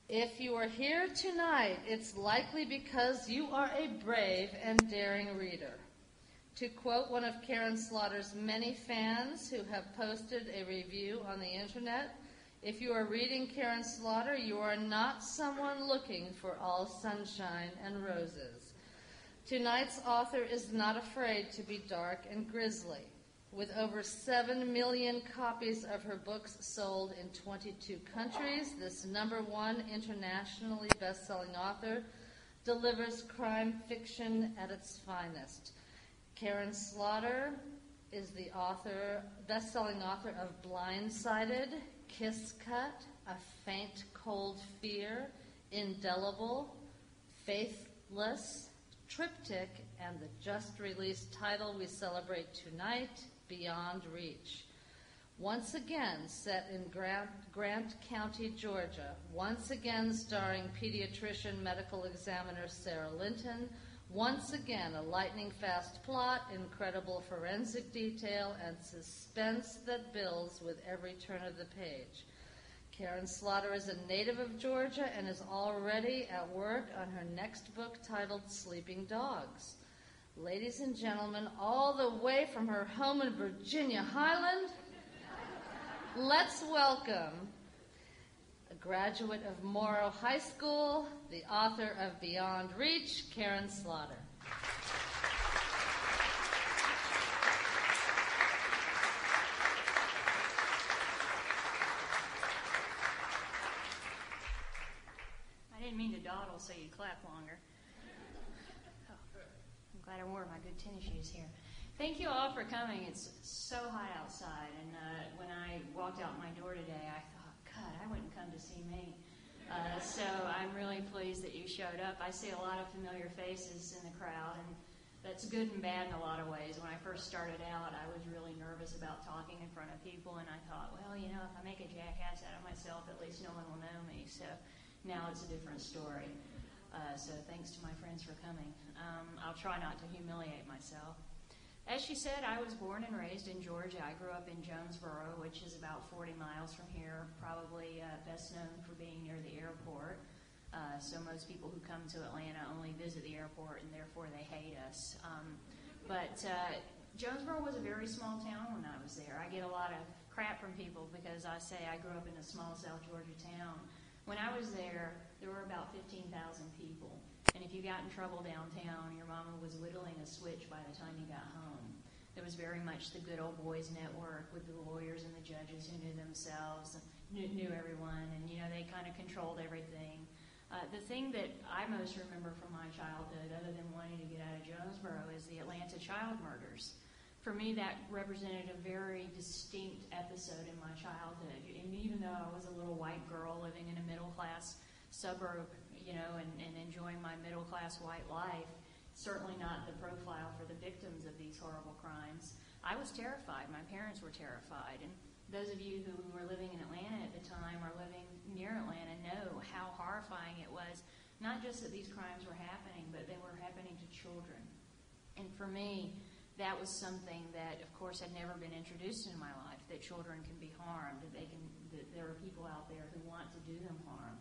If you are here tonight, it's likely because you are a brave and daring reader. To quote one of Karin Slaughter's many fans who have posted a review on the internet, if you are reading Karin Slaughter, you are not someone looking for all sunshine and roses. Tonight's author is not afraid to be dark and grisly. With over 7 million copies of her books sold in 22 countries, this #1 internationally best-selling author delivers crime fiction at its finest. Karin Slaughter is the best-selling author of Blindsighted, Kiss Cut, A Faint Cold Fear, Indelible, Faithless, Triptych, and the just-released title we celebrate tonight, Beyond Reach. Once again set in Grant County, Georgia. Once again starring pediatrician medical examiner Sara Linton. Once again a lightning-fast plot, incredible forensic detail, and suspense that builds with every turn of the page. Karin Slaughter is a native of Georgia and is already at work on her next book titled Sleeping Dogs. Ladies and gentlemen, all the way from her home in Virginia Highland, let's welcome a graduate of Morrow High School, the author of Beyond Reach, Karin Slaughter. I didn't mean to dawdle so you'd clap longer. Glad I wore my good tennis shoes here. Thank you all for coming. It's so hot outside, and when I walked out my door today, I thought, God, I wouldn't come to see me. So I'm really pleased that you showed up. I see a lot of familiar faces in the crowd, and that's good and bad in a lot of ways. When I first started out, I was really nervous about talking in front of people, and I thought, well, if I make a jackass out of myself, at least no one will know me. So now it's a different story. So thanks to my friends for coming. I'll try not to humiliate myself. As she said, I was born and raised in Georgia. I grew up in Jonesboro, which is about 40 miles from here, probably best known for being near the airport. So most people who come to Atlanta only visit the airport, and therefore they hate us. But Jonesboro was a very small town when I was there. I get a lot of crap from people because I say I grew up in a small South Georgia town. When I was there were about 15,000 people. And if you got in trouble downtown, your mama was whittling a switch by the time you got home. There was very much the good old boys network with the lawyers and the judges who knew themselves and knew everyone, and they kind of controlled everything. The thing that I most remember from my childhood, other than wanting to get out of Jonesboro, is the Atlanta child murders. For me, that represented a very distinct episode in my childhood. And even though I was a little white girl living in a middle-class suburb, and enjoying my middle-class white life, certainly not the profile for the victims of these horrible crimes, I was terrified. My parents were terrified. And those of you who were living in Atlanta at the time or living near Atlanta know how horrifying it was, not just that these crimes were happening, but they were happening to children. And for me, that was something that, of course, had never been introduced into my life, that children can be harmed, that there are people out there who want to do them harm.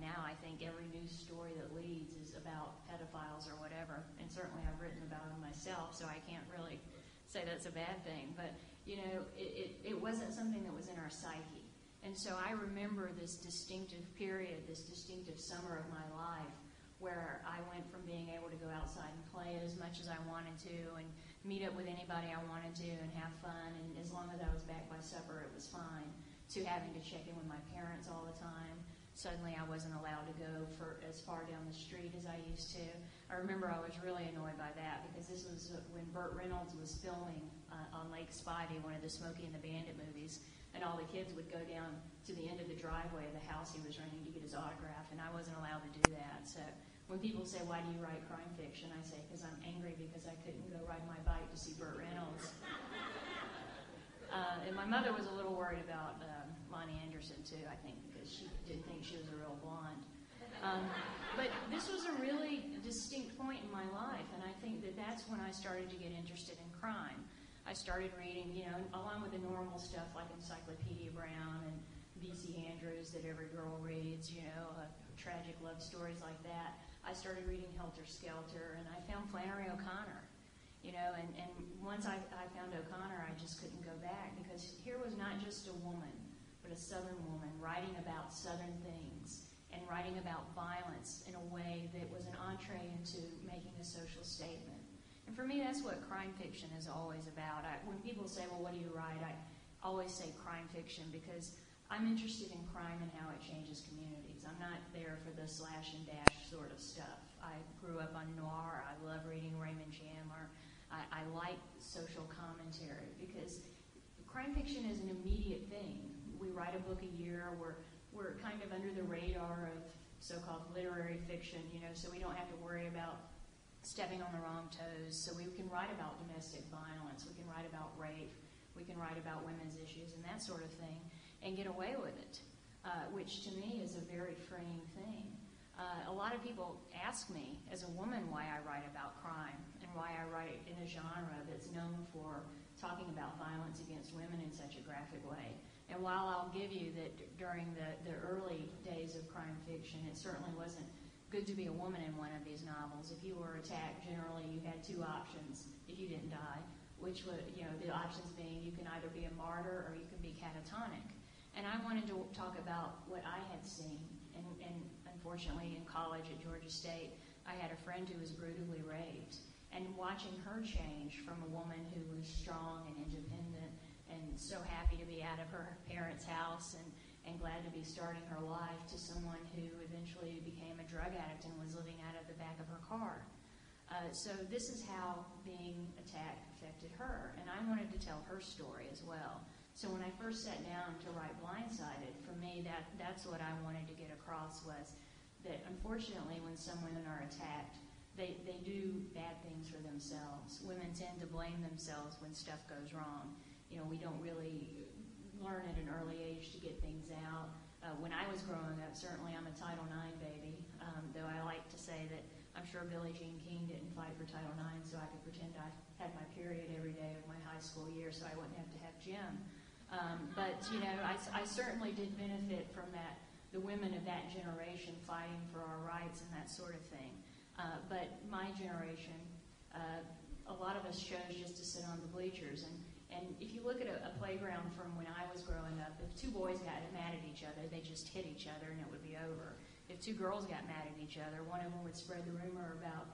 Now I think every news story that leads is about pedophiles or whatever, and certainly I've written about them myself, so I can't really say that's a bad thing. But, it wasn't something that was in our psyche. And so I remember this distinctive period, this distinctive summer of my life, where I went from being able to go outside and play as much as I wanted to and meet up with anybody I wanted to and have fun, and as long as I was back by supper, it was fine, to having to check in with my parents all the time. Suddenly I wasn't allowed to go for as far down the street as I used to. I remember I was really annoyed by that because this was when Burt Reynolds was filming on Lake Spivey, one of the Smokey and the Bandit movies, and all the kids would go down to the end of the driveway of the house he was renting to get his autograph, and I wasn't allowed to do that. So when people say, why do you write crime fiction? I say, because I'm angry because I couldn't go ride my bike to see Burt Reynolds. And my mother was a little worried about Lonnie Anderson, too, I think, because she didn't think she was a real blonde. But this was a really distinct point in my life, and I think that that's when I started to get interested in crime. I started reading, along with the normal stuff like Encyclopedia Brown and V.C. Andrews that every girl reads, tragic love stories like that, I started reading Helter Skelter, and I found Flannery O'Connor. And once I found O'Connor, I just couldn't go back, because here was not just a woman, but a Southern woman writing about Southern things and writing about violence in a way that was an entree into making a social statement. And for me, that's what crime fiction is always about. When people say, well, what do you write? I always say crime fiction, because I'm interested in crime and how it changes communities. I'm not there for the slash and dash sort of stuff. I grew up on noir. I love reading Raymond Chandler. I like social commentary, because crime fiction is an immediate thing. We write a book a year. We're kind of under the radar of so-called literary fiction, so we don't have to worry about stepping on the wrong toes. So we can write about domestic violence. We can write about rape. We can write about women's issues and that sort of thing and get away with it, which to me is a very freeing thing. A lot of people ask me, as a woman, why I write about crime and why I write in a genre that's known for talking about violence against women in such a graphic way. And while I'll give you that during the early days of crime fiction, it certainly wasn't good to be a woman in one of these novels. If you were attacked, generally you had two options if you didn't die, which would, the options being you can either be a martyr or you can be catatonic. And I wanted to talk about what I had seen. And unfortunately, in college at Georgia State, I had a friend who was brutally raped. And watching her change from a woman who was strong and independent and so happy to be out of her parents' house and glad to be starting her life, to someone who eventually became a drug addict and was living out of the back of her car. So this is how being attacked affected her. And I wanted to tell her story as well. So when I first sat down to write Blindsighted, for me, that's what I wanted to get across, was that unfortunately when some women are attacked, they do bad things for themselves. Women tend to blame themselves when stuff goes wrong. We don't really learn at an early age to get things out. When I was growing up, certainly I'm a Title IX baby, though I like to say that I'm sure Billie Jean King didn't fight for Title IX so I could pretend I had my period every day of my high school year so I wouldn't have to have gym. But I certainly did benefit from that, the women of that generation fighting for our rights and that sort of thing. But my generation, a lot of us chose just to sit on the bleachers. And if you look at a playground from when I was growing up, if two boys got mad at each other, they just hit each other and it would be over. If two girls got mad at each other, one of them would spread the rumor about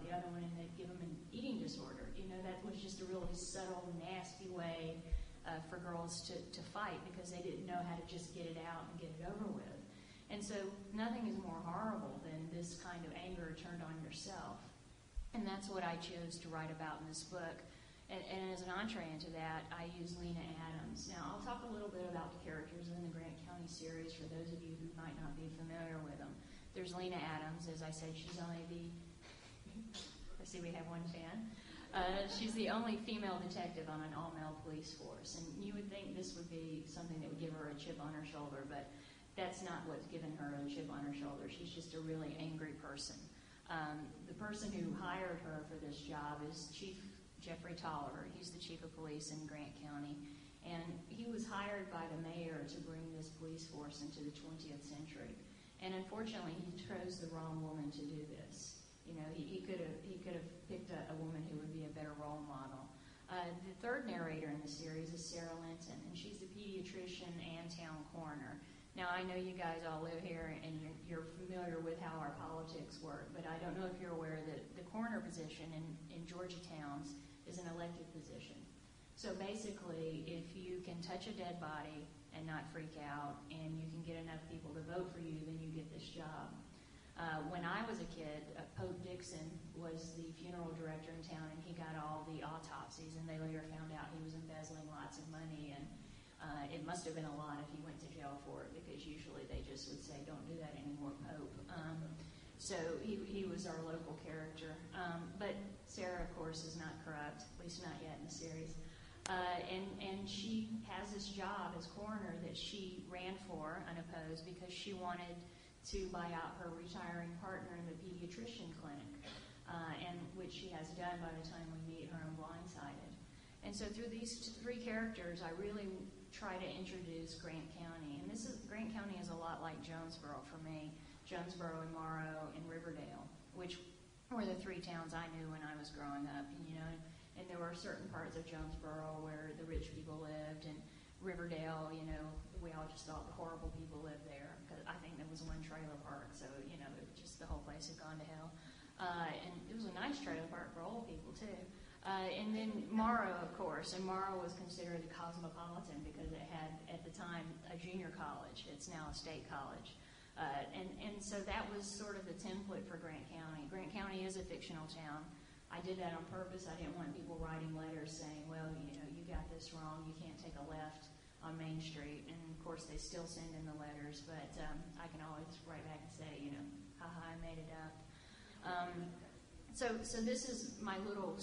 the other one, and they'd give them an eating disorder. That was just a really subtle, nasty way for girls to fight, because they didn't know how to just get it out and get it over with. And so nothing is more horrible than this kind of anger turned on yourself. And that's what I chose to write about in this book. And as an entree into that, I use Lena Adams. Now, I'll talk a little bit about the characters in the Grant County series for those of you who might not be familiar with them. There's Lena Adams. As I said, she's only I see we have one fan. She's the only female detective on an all-male police force. And you would think this would be something that would give her a chip on her shoulder, but that's not what's given her a chip on her shoulder. She's just a really angry person. The person who hired her for this job is Chief Jeffrey Tolliver. He's the chief of police in Grant County. And he was hired by the mayor to bring this police force into the 20th century. And unfortunately, he chose the wrong woman to do this. He could have picked a woman who would be a better role model. The third narrator in the series is Sara Linton, and she's the pediatrician and town coroner. Now, I know you guys all live here and you're familiar with how our politics work, but I don't know if you're aware that the coroner position in Georgia towns is an elected position. So basically, if you can touch a dead body and not freak out, and you can get enough people to vote for you, then you get this job. When I was a kid, Pope Dixon was the funeral director in town, and he got all the autopsies, and they later found out he was embezzling lots of money, and it must have been a lot if he went to jail for it, because usually they just would say, don't do that anymore, Pope. So he was our local character. But Sarah, of course, is not corrupt, at least not yet in the series. And she has this job as coroner that she ran for unopposed because she wanted to buy out her retiring partner in the pediatrician clinic, and which she has done by the time we meet her in Blindsighted. And so through these three characters, I really try to introduce Grant County. And Grant County is a lot like Jonesboro for me. Jonesboro and Morrow and Riverdale, which were the 3 towns I knew when I was growing up. And there were certain parts of Jonesboro where the rich people lived, and Riverdale, we all just thought the horrible people lived there, because I think there was one trailer park, so, just the whole place had gone to hell. And it was a nice trailer park for old people, too. And then Morrow, of course, and Morrow was considered cosmopolitan because it had, at the time, a junior college. It's now a state college. And so that was sort of the template for Grant County. Grant County is a fictional town. I did that on purpose. I didn't want people writing letters saying, well, you got this wrong. You can't take a left on Main Street. And, of course, they still send in the letters, but I can always write back and say, haha, I made it up. So this is my little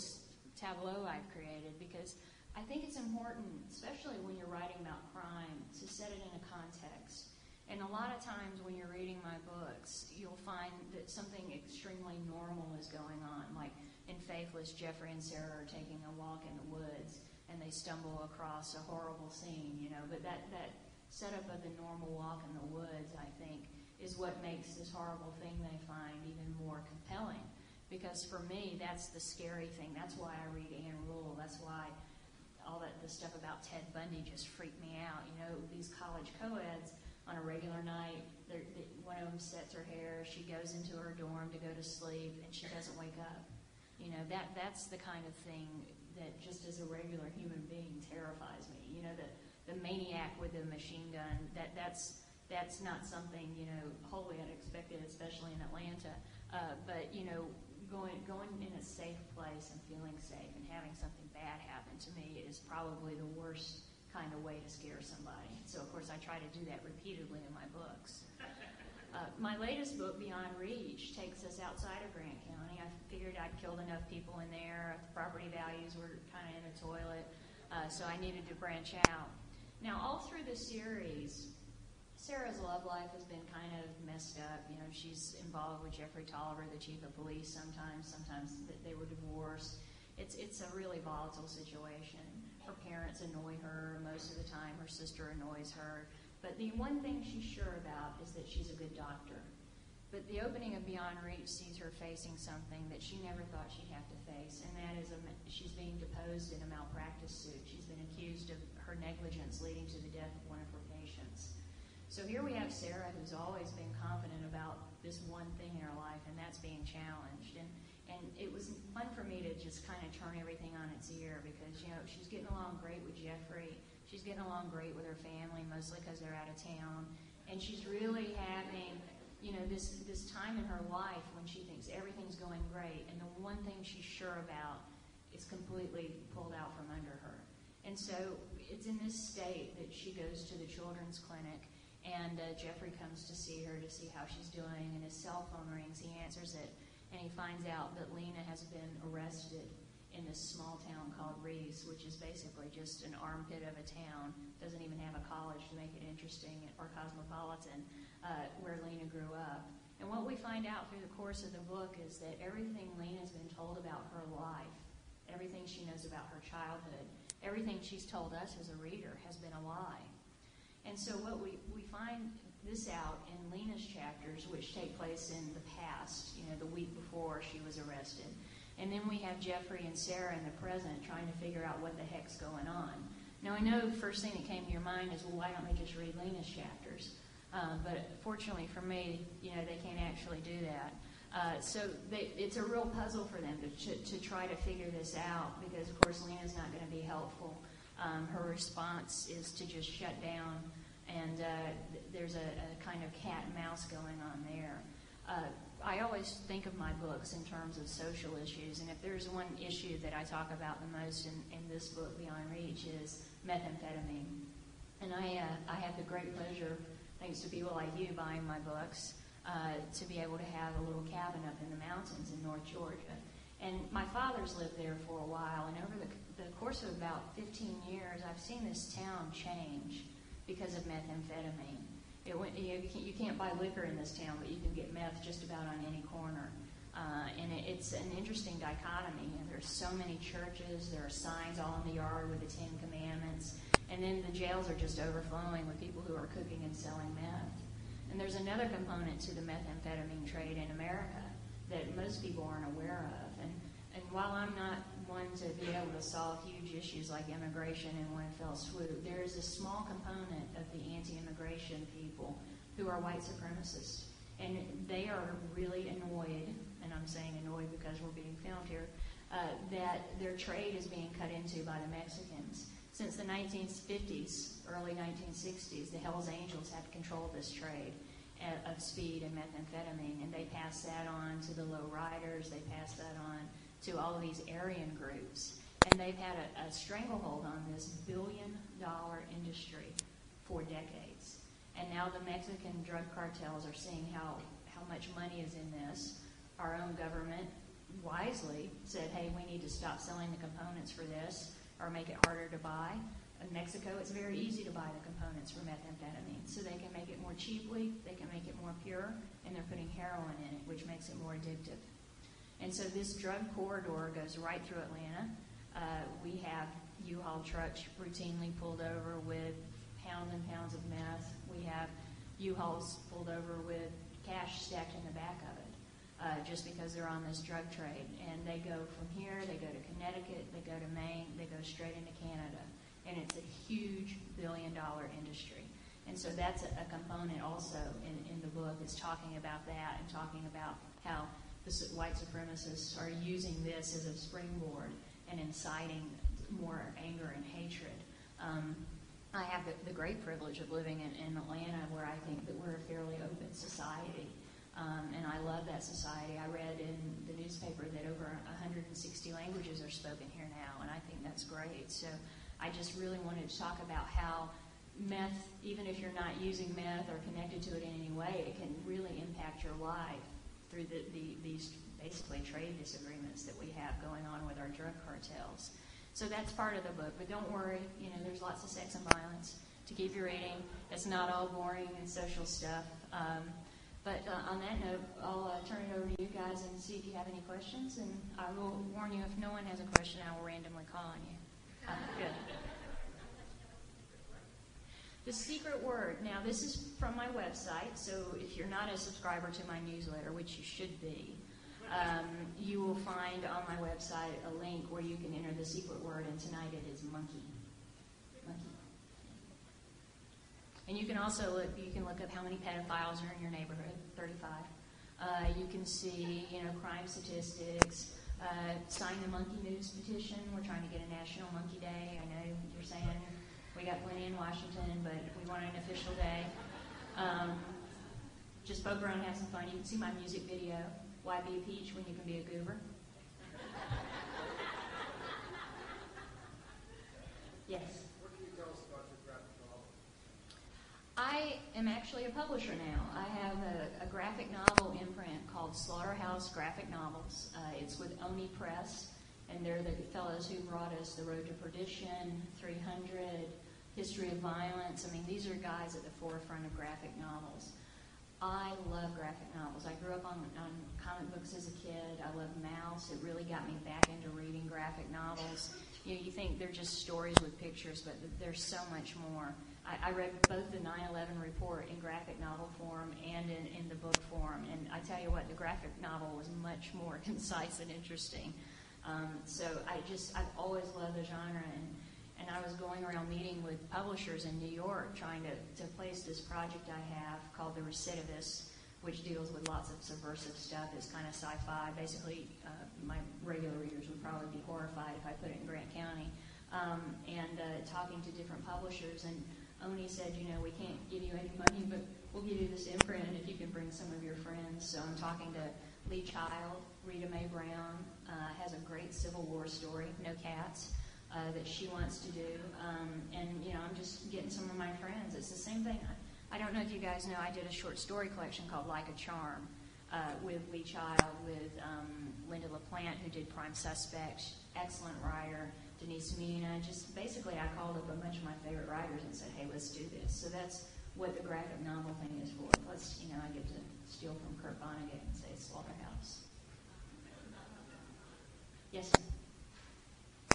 tableau I've created, because I think it's important, especially when you're writing about crime, to set it in a context. And a lot of times when you're reading my books, you'll find that something extremely normal is going on. Like in Faithless, Jeffrey and Sara are taking a walk in the woods, and they stumble across a horrible scene, But that setup of the normal walk in the woods, I think, is what makes this horrible thing they find even more compelling. Because for me, that's the scary thing. That's why I read Ann Rule. That's why all the stuff about Ted Bundy just freaked me out. These college co-eds, on a regular night, one of them sets her hair, she goes into her dorm to go to sleep, and she doesn't wake up. That's the kind of thing that just as a regular human being terrifies me. The maniac with the machine gun, that's not something, wholly unexpected, especially in Atlanta. But going in a safe place and feeling safe and having something bad happen to me is probably the worst kind of way to scare somebody. So, of course, I try to do that repeatedly in my books. My latest book, Beyond Reach, takes us outside of Grant County. I figured I'd killed enough people in there. The property values were kind of in the toilet, so I needed to branch out. Now, all through the series, Sara's love life has been kind of messed up. She's involved with Jeffrey Tolliver, the chief of police, sometimes they were divorced. It's a really volatile situation. Her parents annoy her most of the time. Her sister annoys her. But the one thing she's sure about is that she's a good doctor. But the opening of Beyond Reach sees her facing something that she never thought she'd have to face, and that is she's being deposed in a malpractice suit. She's been accused of her negligence leading to the death of one of her patients. So here we have Sara, who's always been confident about this one thing in her life, and that's being challenged. And it was fun for me to just kind of turn everything on its ear, because, she's getting along great with Jeffrey. She's getting along great with her family, mostly because they're out of town. And she's really having, this time in her life when she thinks everything's going great, and the one thing she's sure about is completely pulled out from under her. And so it's in this state that she goes to the children's clinic, and Jeffrey comes to see her to see how she's doing, and his cell phone rings. He answers it, and he finds out that Lena has been arrested in this small town called Reese, which is basically just an armpit of a town, doesn't even have a college to make it interesting or cosmopolitan, where Lena grew up. And what we find out through the course of the book is that everything Lena's been told about her life, everything she knows about her childhood, everything she's told us as a reader has been a lie. And so what we find this out in Lena's chapters, which take place in the past, the week before she was arrested. And then we have Jeffrey and Sara in the present trying to figure out what the heck's going on. Now, I know the first thing that came to your mind is, well, why don't they just read Lena's chapters? But fortunately for me, they can't actually do that. So it's a real puzzle for them to try to figure this out, because, of course, Lena's not going to be helpful. Her response is to just shut down, and there's a kind of cat and mouse going on there. I always think of my books in terms of social issues, and if there's one issue that I talk about the most in this book, Beyond Reach, is methamphetamine. And I have the great pleasure, thanks to people like you buying my books, to be able to have a little cabin up in the mountains in North Georgia. And my father's lived there for a while, and over the course of about 15 years, I've seen this town change because of methamphetamine. You can't buy liquor in this town, but you can get meth just about on any corner. And it's an interesting dichotomy. There's so many churches. There are signs all in the yard with the 10 Commandments. And then the jails are just overflowing with people who are cooking and selling meth. And there's another component to the methamphetamine trade in America that most people aren't aware of. And while I'm not one to be able to solve huge issues like immigration in one fell swoop, there is a small component of the anti-immigration people who are white supremacists. And they are really annoyed, and I'm saying annoyed because we're being filmed here, that their trade is being cut into by the Mexicans. Since the 1950s, early 1960s, the Hells Angels had control of this trade of speed and methamphetamine, and they passed that on to the low riders, they passed that on to all of these Aryan groups. And they've had a stranglehold on this billion-dollar industry for decades. And now the Mexican drug cartels are seeing how much money is in this. Our own government wisely said, hey, we need to stop selling the components for this or make it harder to buy. In Mexico, it's very easy to buy the components for methamphetamine. So they can make it more cheaply, they can make it more pure, and they're putting heroin in it, which makes it more addictive. And so this drug corridor goes right through Atlanta. We have U-Haul trucks routinely pulled over with pounds and pounds of meth. We have U-Hauls pulled over with cash stacked in the back of it, just because they're on this drug trade. And they go from here, they go to Connecticut, they go to Maine, they go straight into Canada. And it's a huge billion-dollar industry. And so that's a component also in the book, is talking about that and talking about how the white supremacists are using this as a springboard and inciting more anger and hatred. I have the great privilege of living in Atlanta, where I think that we're a fairly open society. And I love that society. I read in the newspaper that over 160 languages are spoken here now, and I think that's great. So I just really wanted to talk about how meth, even if you're not using meth or connected to it in any way, it can really impact your life through these basically trade disagreements that we have going on with our drug cartels. So that's part of the book, but don't worry, there's lots of sex and violence to keep you reading. It's not all boring and social stuff. But on that note, I'll turn it over to you guys and see if you have any questions, and I will warn you, if no one has a question, I will randomly call on you. Good. The secret word. Now, this is from my website, so if you're not a subscriber to my newsletter, which you should be, you will find on my website a link where you can enter the secret word, and tonight it is monkey. Monkey. And you can also look up how many pedophiles are in your neighborhood, 35. You can see, crime statistics. Sign the Monkey News petition. We're trying to get a National Monkey Day. I know you're saying we got plenty in Washington, but we want an official day. Just poke around and have some fun. You can see my music video, Why Be a Peach When You Can Be a Goober? Yes? What can you tell us about your graphic novel? I am actually a publisher now. I have a graphic novel imprint called Slaughterhouse Graphic Novels. It's with Oni Press, and they're the fellows who brought us The Road to Perdition, 300, History of Violence. I mean, these are guys at the forefront of graphic novels. I love graphic novels. I grew up on comic books as a kid. I love Mouse. It really got me back into reading graphic novels. You think they're just stories with pictures, but there's so much more. I read both the 9/11 report in graphic novel form and in the book form, and I tell you what, the graphic novel was much more concise and interesting. So I've always loved the genre, and I was going around meeting with publishers in New York trying to place this project I have called The Recidivist, which deals with lots of subversive stuff. It's kind of sci-fi. Basically, my regular readers would probably be horrified if I put it in Grant County. Talking to different publishers, and Oni said, we can't give you any money, but we'll give you this imprint if you can bring some of your friends. So I'm talking to Lee Child, Rita Mae Brown, has a great Civil War story, No Cats, that she wants to do. I'm just getting some of my friends. It's the same thing. I don't know if you guys know, I did a short story collection called Like a Charm with Lee Child, with Linda LaPlante, who did Prime Suspect, excellent writer, Denise Mina. Just basically, I called up a bunch of my favorite writers and said, hey, let's do this. So that's what the graphic novel thing is for. Plus, I get to steal from Kurt Vonnegut and say Slaughterhouse. Yes, sir?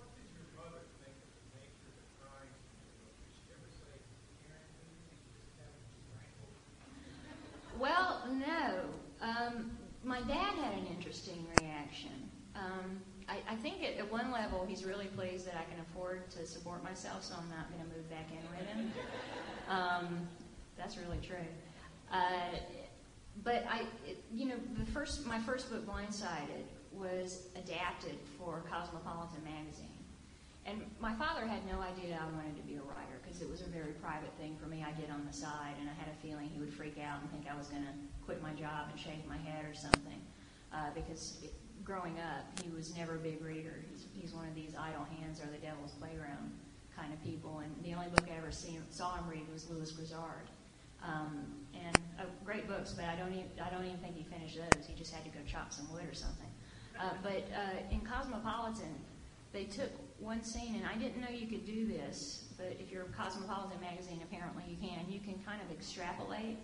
What did your mother think of the nature of the crimes? Did she ever say, Karen, you just haven't strangled? My dad had an interesting reaction. I think at one level he's really pleased that I can afford to support myself, so I'm not going to move back in with him. That's really true. But my first book, Blindsighted, was adapted for Cosmopolitan magazine. And my father had no idea I wanted to be a writer because it was a very private thing for me I did on the side, and I had a feeling he would freak out and think I was going to quit my job and shave my head or something. Because growing up, he was never a big reader. He's one of these idle hands or the devil's playground kind of people, and the only book I ever saw him read was Louis Grizzard. And great books, but I don't even think he finished those. He just had to go chop some wood or something. But in Cosmopolitan, they took one scene, and I didn't know you could do this, but if you're a Cosmopolitan magazine, apparently you can. You can kind of extrapolate.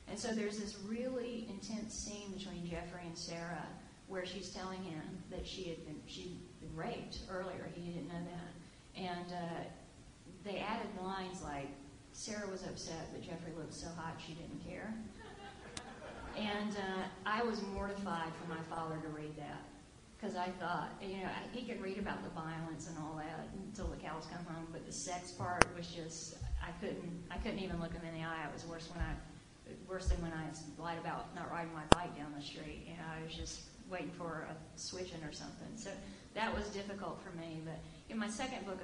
And so there's this really intense scene between Jeffrey and Sara where she's telling him that she'd been raped earlier. He didn't know that. And they added lines like, Sara was upset, but Jeffrey looked so hot she didn't care. And I was mortified for my father to read that. Because I thought, he could read about the violence and all that until the cows come home, but the sex part was just, I couldn't even look him in the eye. It was worse than when I lied about not riding my bike down the street. I was just waiting for a switching or something. So that was difficult for me. But in my second book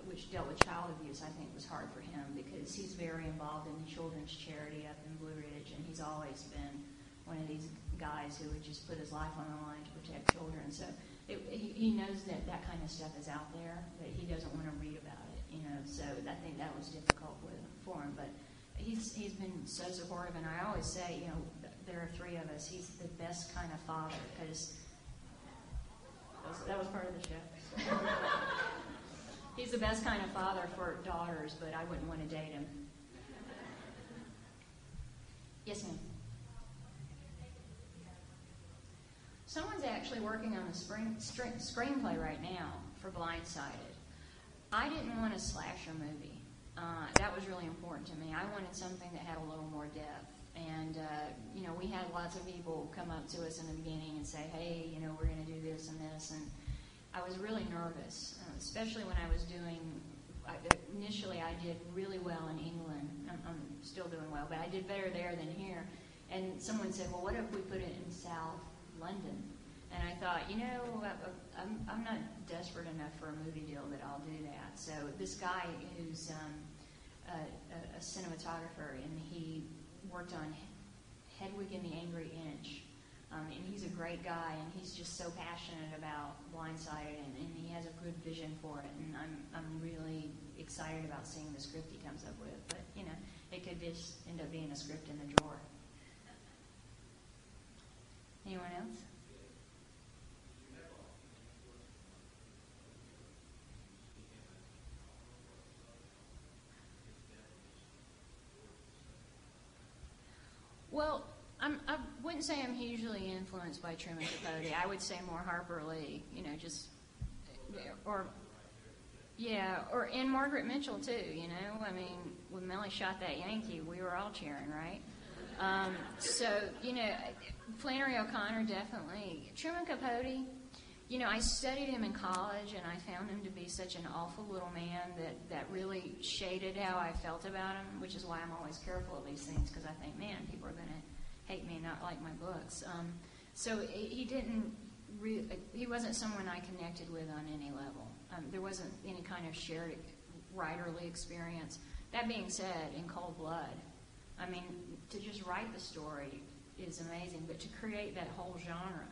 which dealt with child abuse, I think was hard for him because he's very involved in the children's charity up in Blue Ridge, and he's always been one of these guys who would just put his life on the line to protect children. So he knows that kind of stuff is out there, but he doesn't want to read about it. So I think that was difficult for him. But he's been so supportive, and I always say, there are three of us. He's the best kind of father because that was part of the show. He's the best kind of father for daughters, but I wouldn't want to date him. Yes, ma'am. Someone's actually working on a screenplay right now for Blindsighted. I didn't want a slasher movie. That was really important to me. I wanted something that had a little more depth. And, we had lots of people come up to us in the beginning and say, hey, we're going to do this and this. And I was really nervous, especially when I was initially I did really well in England. I'm still doing well, but I did better there than here. And someone said, well, what if we put it in South London? And I thought, I'm not desperate enough for a movie deal that I'll do that. So this guy who's a cinematographer, and he worked on Hedwig and the Angry Inch. And he's a great guy, and he's just so passionate about Blindsighted, and he has a good vision for it. And I'm really excited about seeing the script he comes up with. But, it could just end up being a script in the drawer. Anyone else? Well, I wouldn't say I'm hugely influenced by Truman Capote. I would say more Harper Lee, and Margaret Mitchell too. When Melly shot that Yankee, we were all cheering, right? Flannery O'Connor definitely. Truman Capote, I studied him in college, and I found him to be such an awful little man that really shaded how I felt about him, which is why I'm always careful of these things, because I think, man, people are going to hate me and not like my books. He wasn't someone I connected with on any level. There wasn't any kind of shared writerly experience. That being said, in Cold Blood, to just write the story is amazing, but to create that whole genre.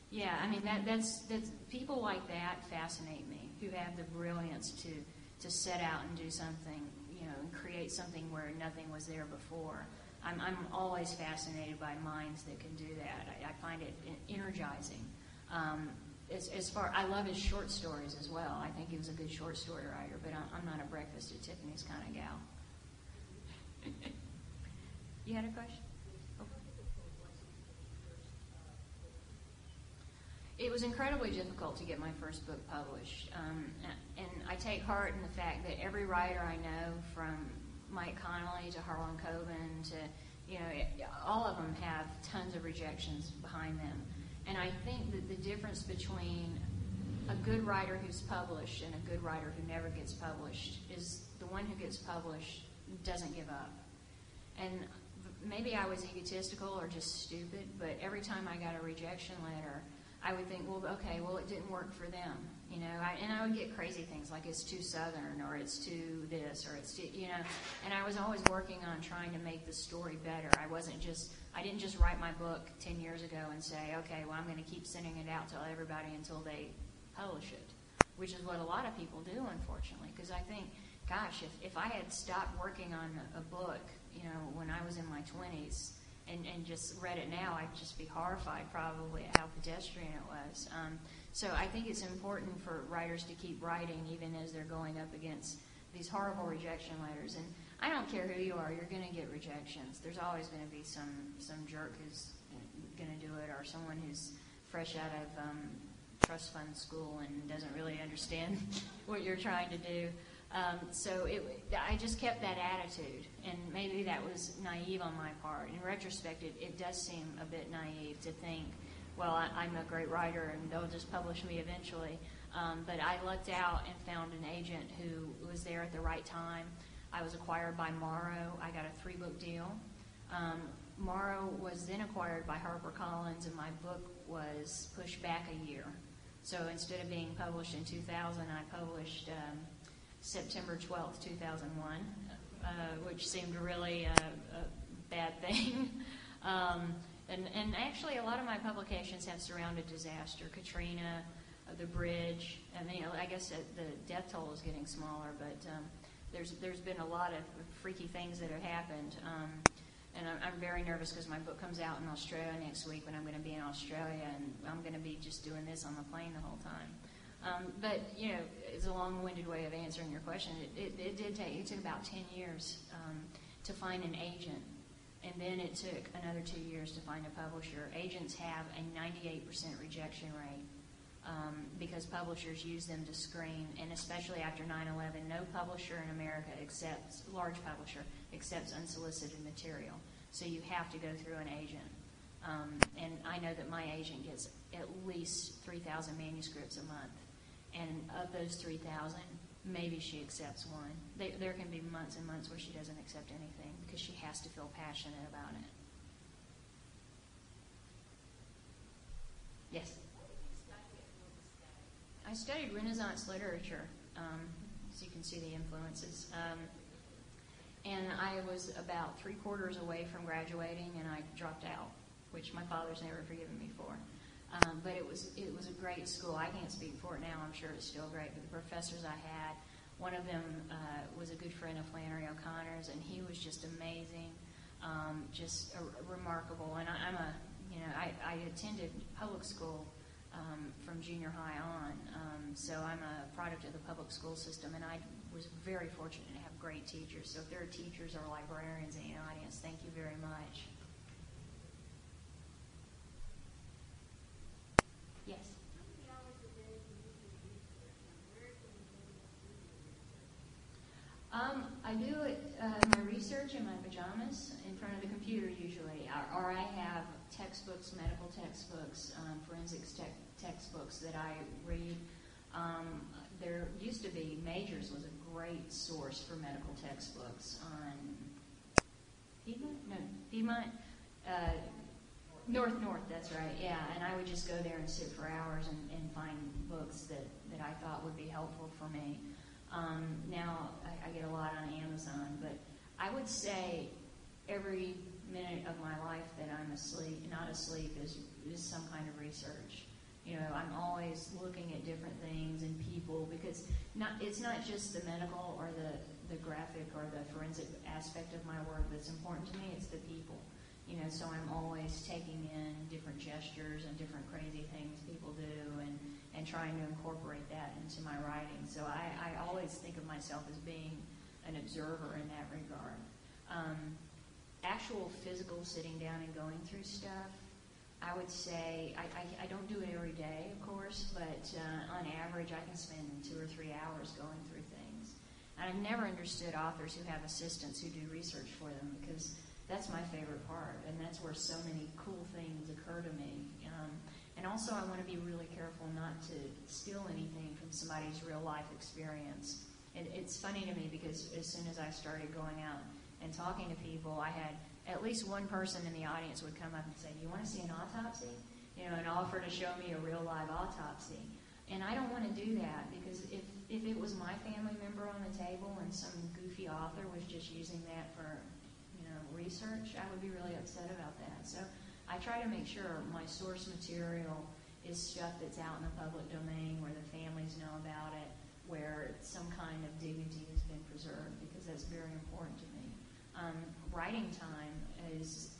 Yeah, that's people like that fascinate me, who have the brilliance to set out and do something, and create something where nothing was there before. I'm always fascinated by minds that can do that. I find it energizing. I love his short stories as well. I think he was a good short story writer, but I'm not a Breakfast at Tiffany's kind of gal. You had a question? Oh. It was incredibly difficult to get my first book published, and I take heart in the fact that every writer I know, from Mike Connolly to Harlan Coben to all of them have tons of rejections behind them. And I think that the difference between a good writer who's published and a good writer who never gets published is the one who gets published doesn't give up. And maybe I was egotistical or just stupid, but every time I got a rejection letter, I would think, well, it didn't work for them, and I would get crazy things like it's too Southern or it's too this or it's too, and I was always working on trying to make the story better. I didn't just write my book 10 years ago and say, okay, well, I'm going to keep sending it out to everybody until they publish it, which is what a lot of people do, unfortunately, because I think, gosh, if I had stopped working on a book, when I was in my 20s, and just read it now, I'd just be horrified probably at how pedestrian it was. So I think it's important for writers to keep writing even as they're going up against these horrible rejection letters. And I don't care who you are, you're going to get rejections. There's always going to be some jerk who's going to do it, or someone who's fresh out of trust fund school and doesn't really understand what you're trying to do. So I just kept that attitude, and maybe that was naive on my part. In retrospect, it does seem a bit naive to think, well, I'm a great writer and they'll just publish me eventually. But I lucked out and found an agent who was there at the right time. I was acquired by Morrow. I got a 3-book deal. Morrow was then acquired by HarperCollins, and my book was pushed back a year. So instead of being published in 2000, I published September 12th, 2001, which seemed really a bad thing. And actually, a lot of my publications have surrounded disaster. Katrina, the bridge, and I guess the death toll is getting smaller, but there's been a lot of freaky things that have happened. And I'm very nervous because my book comes out in Australia next week when I'm going to be in Australia, and I'm going to be just doing this on the plane the whole time. But it's a long-winded way of answering your question. It took about 10 years to find an agent, and then it took another 2 years to find a publisher. Agents have a 98% rejection rate because publishers use them to screen, and especially after 9/11, no publisher in America large publisher accepts unsolicited material. So you have to go through an agent. And I know that my agent gets at least 3,000 manuscripts a month. And of those 3,000, maybe she accepts one. There can be months and months where she doesn't accept anything because she has to feel passionate about it. Yes? I studied Renaissance literature, so you can see the influences. And I was about 3/4 away from graduating, and I dropped out, which my father's never forgiven me for. But it was a great school. I can't speak for it now. I'm sure it's still great. But the professors I had, one of them was a good friend of Flannery O'Connor's, and he was just amazing, just remarkable. And I attended public school from junior high on, so I'm a product of the public school system, and I was very fortunate to have great teachers. So if there are teachers or librarians in the audience, thank you very much. Yes? How many hours a day do you do research, and where can you do your research? I do my research in my pajamas in front of the computer usually, or I have textbooks, medical textbooks, forensics textbooks that I read. There used to be, Majors was a great source for medical textbooks on Piedmont? North, that's right, yeah. And I would just go there and sit for hours and find books that I thought would be helpful for me. Now I get a lot on Amazon, but I would say every minute of my life that I'm not asleep is some kind of research. I'm always looking at different things and people, because it's not just the medical or the graphic or the forensic aspect of my work that's important to me, it's the people. So I'm always taking in different gestures and different crazy things people do and trying to incorporate that into my writing. So I always think of myself as being an observer in that regard. Actual physical sitting down and going through stuff, I would say, I don't do it every day, of course, but on average I can spend 2 or 3 hours going through things. And I've never understood authors who have assistants who do research for them, because that's my favorite part, and that's where so many cool things occur to me. And also I want to be really careful not to steal anything from somebody's real life experience. It's funny to me because as soon as I started going out and talking to people, I had at least one person in the audience would come up and say, "Do you want to see an autopsy?" And offer to show me a real live autopsy. And I don't want to do that because if it was my family member on the table and some goofy author was just using that for research, I would be really upset about that. So I try to make sure my source material is stuff that's out in the public domain where the families know about it, where some kind of dignity has been preserved, because that's very important to me. Writing time is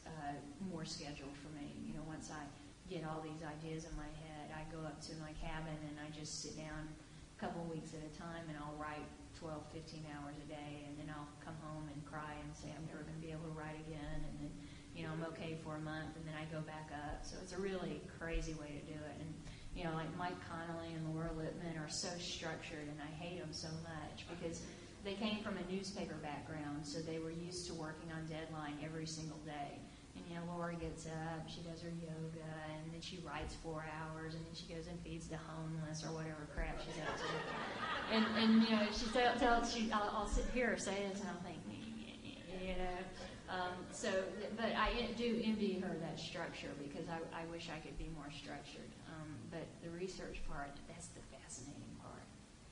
more scheduled for me. Once I get all these ideas in my head, I go up to my cabin and I just sit down a couple weeks at a time and I'll write 12, 15 hours a day, and then I'll come home and cry and say I'm never going to be able to write again, and then I'm okay for a month, and then I go back up. So it's a really crazy way to do it. And like Mike Connolly and Laura Lippman are so structured, and I hate them so much because they came from a newspaper background, so they were used to working on deadline every single day. And Laura gets up, she does her yoga, and then she writes 4 hours, and then she goes and feeds the homeless or whatever crap she's up to. And she tells, I'll sit here say this, and I'll think, but I do envy her that structure because I wish I could be more structured. But the research part, that's the fascinating part.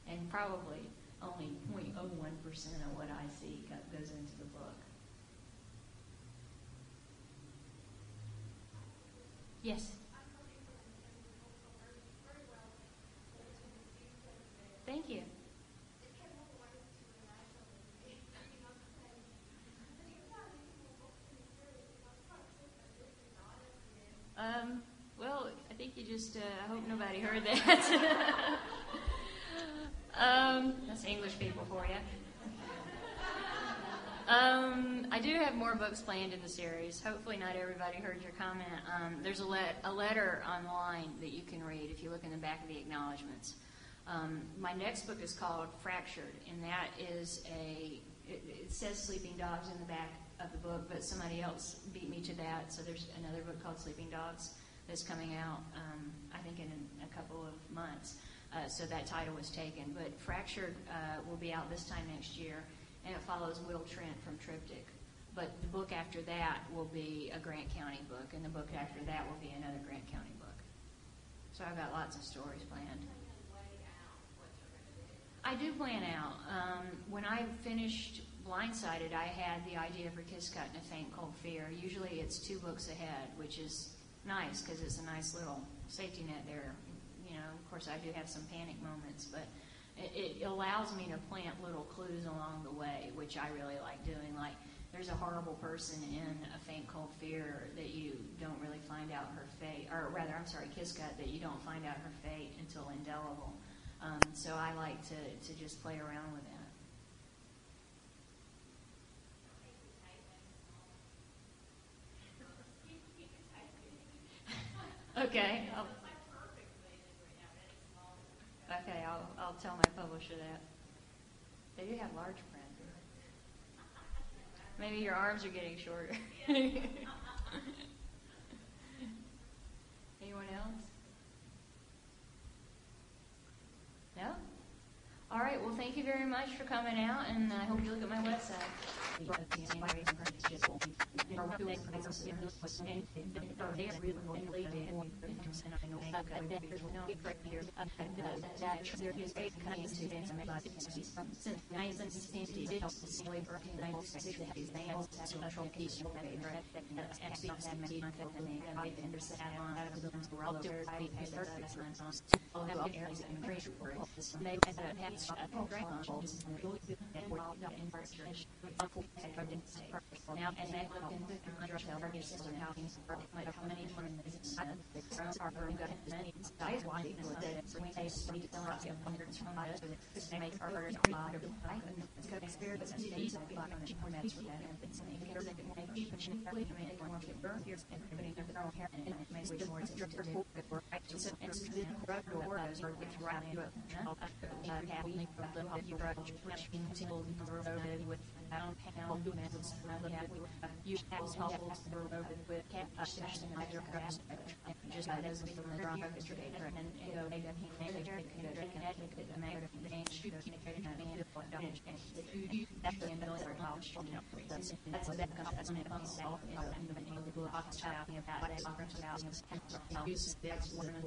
And probably only 0.01% of what I see goes into the book. Yes. Thank you. Well, I think you just, I hope nobody heard that. That's English people for you. I do have more books planned in the series. Hopefully not everybody heard your comment. There's a letter online that you can read if you look in the back of the acknowledgments. My next book is called Fractured, and that is it says Sleeping Dogs in the back of the book, but somebody else beat me to that, so there's another book called Sleeping Dogs that's coming out, I think in a couple of months. So that title was taken. But Fractured will be out this time next year, and it follows Will Trent from Triptych. But the book after that will be a Grant County book, and the book after that will be another Grant County book. So I've got lots of stories planned. I do plan out. When I finished Blindsighted, I had the idea for Kiss Cut and A Faint Cold Fear. Usually it's 2 books ahead, which is nice because it's a nice little safety net there. Of course, I do have some panic moments, but it allows me to plant little clues along the way, which I really like doing. Like, there's a horrible person in A Faint Cold Fear that you don't really find out her fate, or rather, Kiss Cut, that you don't find out her fate until Indelible. So I like to just play around with that. Okay. I'll tell my publisher that. They do have large print. Maybe your arms are getting shorter. Anyone else? No? All right. Well, thank you very much for coming out, and I hope you look at my website. Now, as I look into the system, how things work, how many are very good at many size why that we say speak to lots of hundreds from us, this makes our birds a lot of life and it's good experience and these are like on the format for that and things like that that can make keep and really make one get burn here and putting their own hair and it makes it more restricted to good work. So it's the drug or those are with right into it. Have we you drug which people with down, panel, methods, you have helpful with session and measure grass, just by those people that are focused data and go make a manager, the mayor of the change, communicated and that's the end of the knowledge. That's a bit that's made up itself and the office talking about that, use the export and